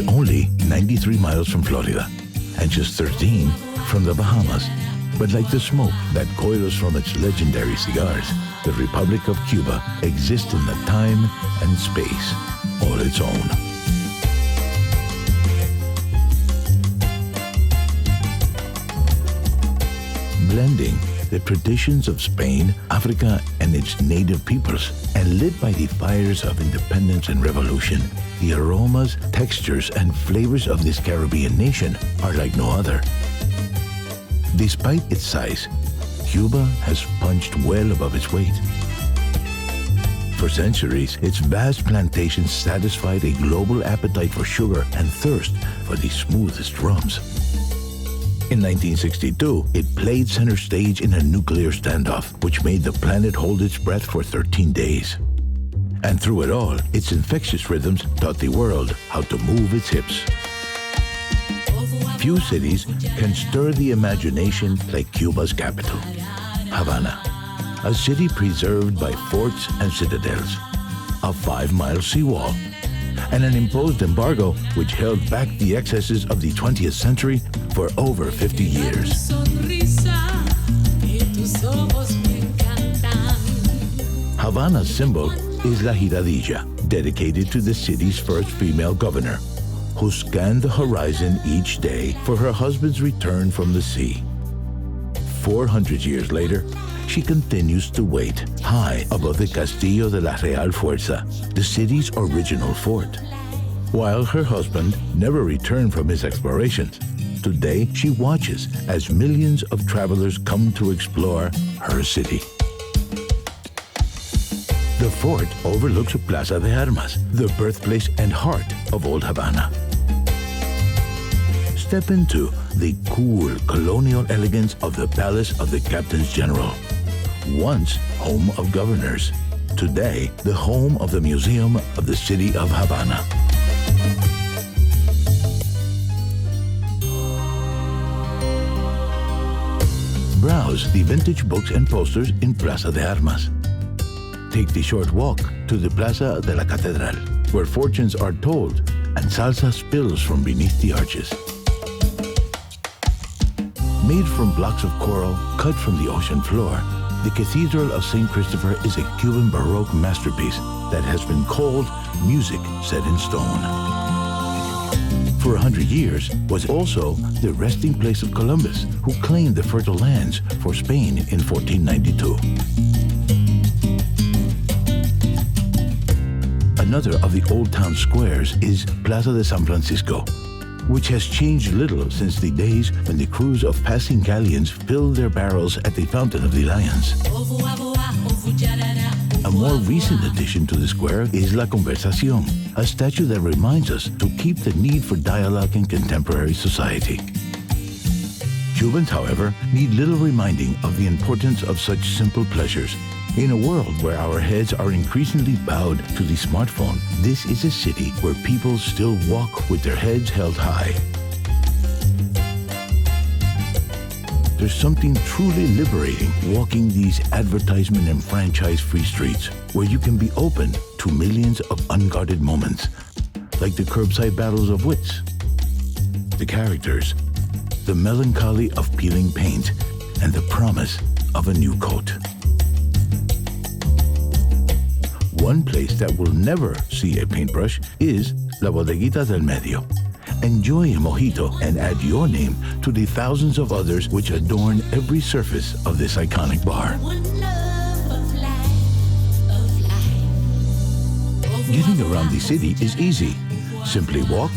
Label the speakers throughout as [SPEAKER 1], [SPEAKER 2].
[SPEAKER 1] only 93 miles from Florida and just 13 from the Bahamas. But like the smoke that coils from its legendary cigars, the Republic of Cuba exists in a time and space all its own. Blending the traditions of Spain, Africa, and its native peoples, and lit by the fires of independence and revolution, the aromas, textures, and flavors of this Caribbean nation are like no other. Despite its size, Cuba has punched well above its weight. For centuries, its vast plantations satisfied a global appetite for sugar and thirst for the smoothest rums. In 1962, it played center stage in a nuclear standoff, which made the planet hold its breath for 13 days. And through it all, its infectious rhythms taught the world how to move its hips. Few cities can stir the imagination like Cuba's capital, Havana, a city preserved by forts and citadels, a 5-mile seawall, and an imposed embargo which held back the excesses of the 20th century for over 50 years. Havana's symbol is La Giradilla, dedicated to the city's first female governor, who scanned the horizon each day for her husband's return from the sea. 400 years later, she continues to wait high above the Castillo de la Real Fuerza, the city's original fort. While her husband never returned from his explorations, today she watches as millions of travelers come to explore her city. The fort overlooks Plaza de Armas, the birthplace and heart of Old Havana. Step into the cool colonial elegance of the Palace of the Captains General. Once home of governors, today the home of the Museum of the City of Havana. Browse the vintage books and posters in Plaza de Armas. Take the short walk to the Plaza de la Catedral, where fortunes are told and salsa spills from beneath the arches. Made from blocks of coral cut from the ocean floor, the Cathedral of St. Christopher is a Cuban Baroque masterpiece that has been called music set in stone. For 100 years was also the resting place of Columbus, who claimed the fertile lands for Spain in 1492. Another of the old town squares is Plaza de San Francisco, which has changed little since the days when the crews of passing galleons filled their barrels at the Fountain of the Lions. A more recent addition to the square is La Conversación, a statue that reminds us to keep the need for dialogue in contemporary society. Cubans, however, need little reminding of the importance of such simple pleasures. In a world where our heads are increasingly bowed to the smartphone, this is a city where people still walk with their heads held high. There's something truly liberating walking these advertisement and franchise-free streets where you can be open to millions of unguarded moments, like the curbside battles of wits, the characters, the melancholy of peeling paint, and the promise of a new coat. One place that will never see a paintbrush is La Bodeguita del Medio. Enjoy a mojito and add your name to the thousands of others which adorn every surface of this iconic bar. Getting around the city is easy. Simply walk,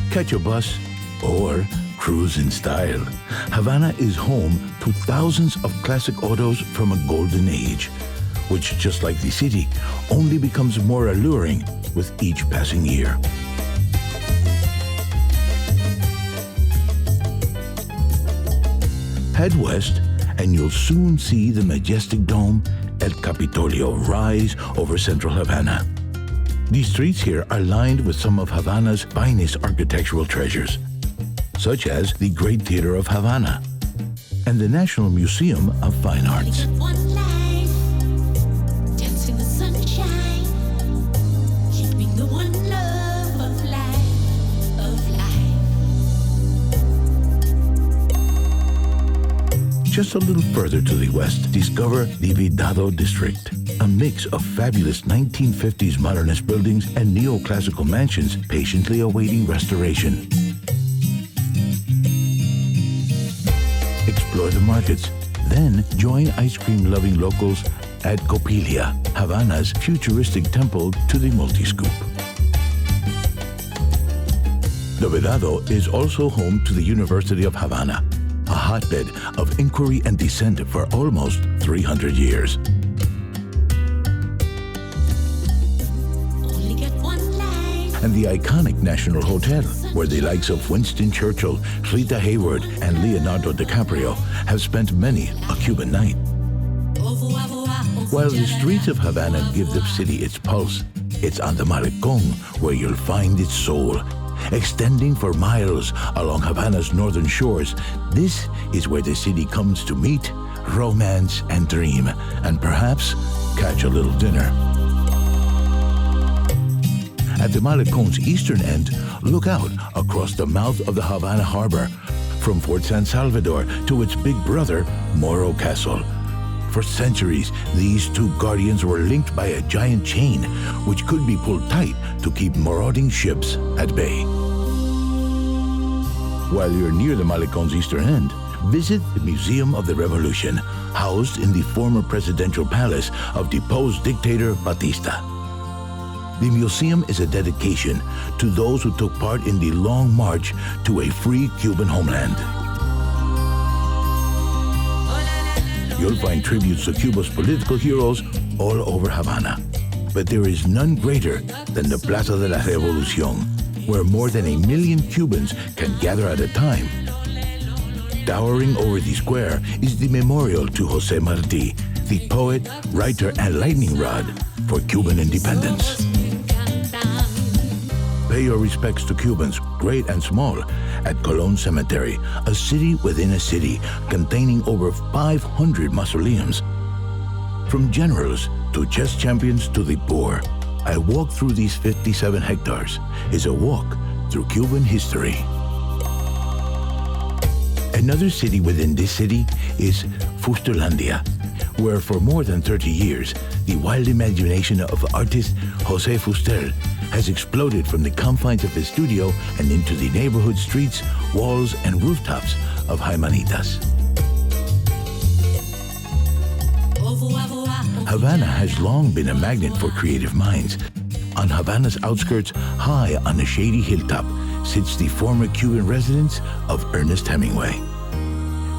[SPEAKER 1] catch a bus, or cruise in style. Havana is home to thousands of classic autos from a golden age, which, just like the city, only becomes more alluring with each passing year. Head west, and you'll soon see the majestic dome, El Capitolio, rise over central Havana. The streets here are lined with some of Havana's finest architectural treasures, such as the Great Theater of Havana and the National Museum of Fine Arts. Just a little further to the west, discover the Vidado district, a mix of fabulous 1950s modernist buildings and neoclassical mansions patiently awaiting restoration. Explore the markets, then join ice cream-loving locals at Copilia, Havana's futuristic temple to the multi-scoop. The Vedado is also home to the University of Havana, a hotbed of inquiry and dissent for almost 300 years. And the iconic National Hotel, where the likes of Winston Churchill, Rita Hayworth, and Leonardo DiCaprio have spent many a Cuban night. While the streets of Havana give the city its pulse, it's on the Malecón where you'll find its soul. Extending for miles along Havana's northern shores, this is where the city comes to meet, romance, and dream, and perhaps catch a little dinner. At the Malecón's eastern end, look out across the mouth of the Havana harbor, from Fort San Salvador to its big brother, Morro Castle. For centuries, these two guardians were linked by a giant chain, which could be pulled tight to keep marauding ships at bay. While you're near the Malecón's eastern end, visit the Museum of the Revolution, housed in the former presidential palace of deposed dictator Batista. The museum is a dedication to those who took part in the long march to a free Cuban homeland. You'll find tributes to Cuba's political heroes all over Havana. But there is none greater than the Plaza de la Revolución, where more than 1 million Cubans can gather at a time. Towering over the square is the memorial to José Martí, the poet, writer, and lightning rod for Cuban independence. Pay your respects to Cubans, great and small, at Colón Cemetery, a city within a city containing over 500 mausoleums. From generals to chess champions to the poor, I walk through these 57 hectares. Is a walk through Cuban history. Another city within this city is Fusterlandia, where for more than 30 years, the wild imagination of artist José Fuster has exploded from the confines of his studio and into the neighborhood streets, walls, and rooftops of Jaimanitas. Havana has long been a magnet for creative minds. On Havana's outskirts, high on a shady hilltop, sits the former Cuban residence of Ernest Hemingway.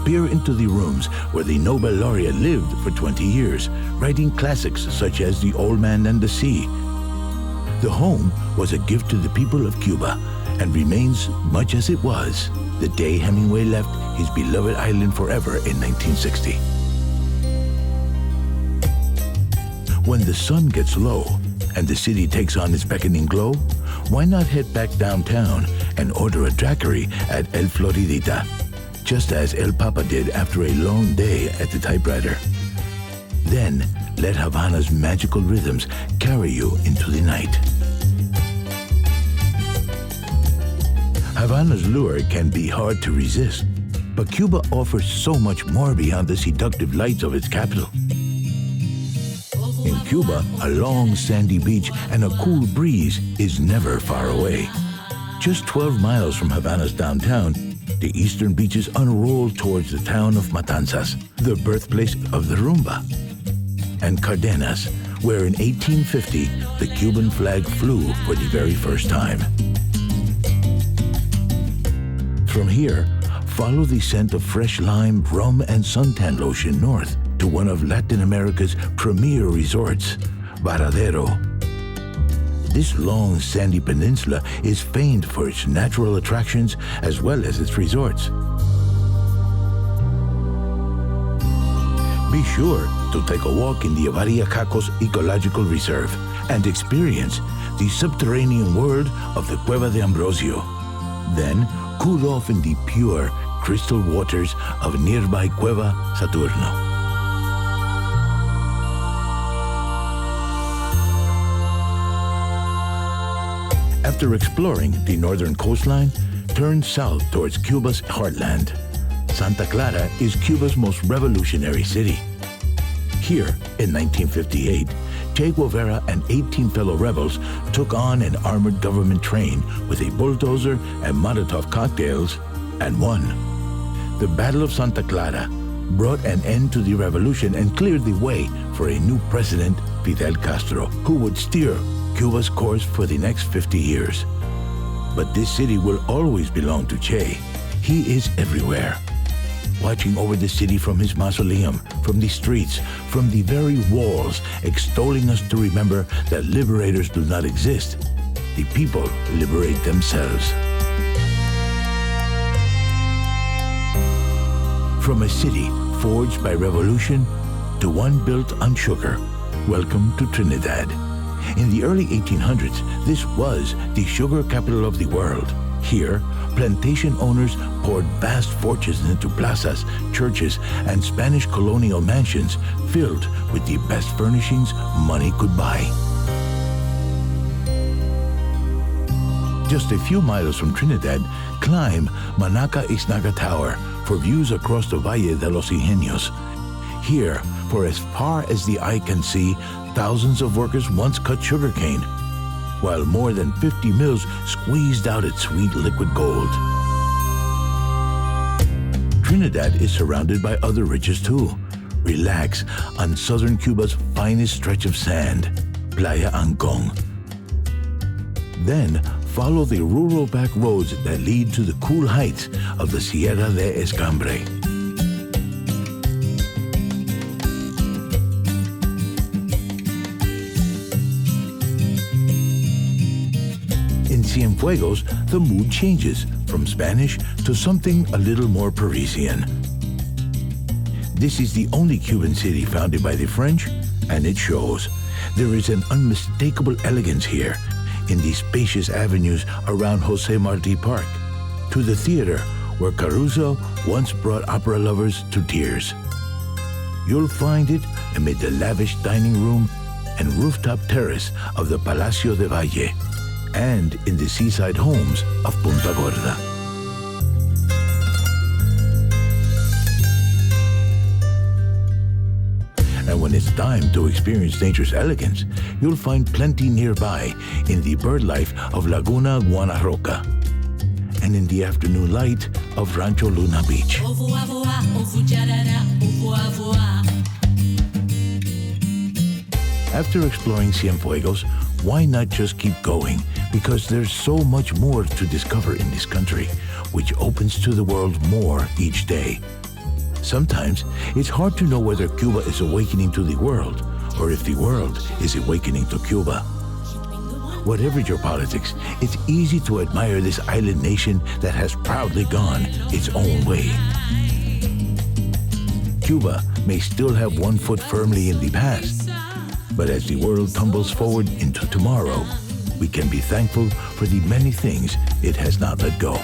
[SPEAKER 1] Peer into the rooms where the Nobel laureate lived for 20 years, writing classics such as The Old Man and the Sea. The home was a gift to the people of Cuba and remains much as it was the day Hemingway left his beloved island forever in 1960. When the sun gets low and the city takes on its beckoning glow, why not head back downtown and order a daiquiri at El Floridita, just as El Papa did after a long day at the typewriter. Then, let Havana's magical rhythms carry you into the night. Havana's lure can be hard to resist, but Cuba offers so much more beyond the seductive lights of its capital. In Cuba, a long sandy beach and a cool breeze is never far away. Just 12 miles from Havana's downtown, the eastern beaches unroll towards the town of Matanzas, the birthplace of the rumba, and Cardenas, where in 1850 the Cuban flag flew for the very first time. From here, follow the scent of fresh lime, rum, and suntan lotion north to one of Latin America's premier resorts, Varadero. This long sandy peninsula is famed for its natural attractions as well as its resorts. Be sure to take a walk in the Avariacacos Ecological Reserve and experience the subterranean world of the Cueva de Ambrosio. Then, cool off in the pure, crystal waters of nearby Cueva Saturno. After exploring the northern coastline, turn south towards Cuba's heartland. Santa Clara is Cuba's most revolutionary city. Here, in 1958, Che Guevara and 18 fellow rebels took on an armored government train with a bulldozer and Molotov cocktails and won. The Battle of Santa Clara brought an end to the revolution and cleared the way for a new president, Fidel Castro, who would steer Cuba's course for the next 50 years. But this city will always belong to Che. He is everywhere, watching over the city from his mausoleum, from the streets, from the very walls, extolling us to remember that liberators do not exist. The people liberate themselves. From a city forged by revolution to one built on sugar, welcome to Trinidad. In the early 1800s, this was the sugar capital of the world. Here, plantation owners poured vast fortunes into plazas, churches, and Spanish colonial mansions filled with the best furnishings money could buy. Just a few miles from Trinidad, climb Manaca Ixnaga Tower for views across the Valle de los Ingenios. Here, for as far as the eye can see, thousands of workers once cut sugarcane, while more than 50 mills squeezed out its sweet liquid gold. Trinidad is surrounded by other riches too. Relax on southern Cuba's finest stretch of sand, Playa Ancon. Then follow the rural back roads that lead to the cool heights of the Sierra de Escambre. In Cienfuegos, the mood changes from Spanish to something a little more Parisian. This is the only Cuban city founded by the French, and it shows. There is an unmistakable elegance here in the spacious avenues around Jose Marti Park, to the theater where Caruso once brought opera lovers to tears. You'll find it amid the lavish dining room and rooftop terrace of the Palacio de Valle, and in the seaside homes of Punta Gorda. And when it's time to experience nature's elegance, you'll find plenty nearby in the bird life of Laguna Guanaroca and in the afternoon light of Rancho Luna Beach. After exploring Cienfuegos, why not just keep going? Because there's so much more to discover in this country, which opens to the world more each day. Sometimes it's hard to know whether Cuba is awakening to the world or if the world is awakening to Cuba. Whatever your politics, it's easy to admire this island nation that has proudly gone its own way. Cuba may still have one foot firmly in the past, but as the world tumbles forward into tomorrow, we can be thankful for the many things it has not let go.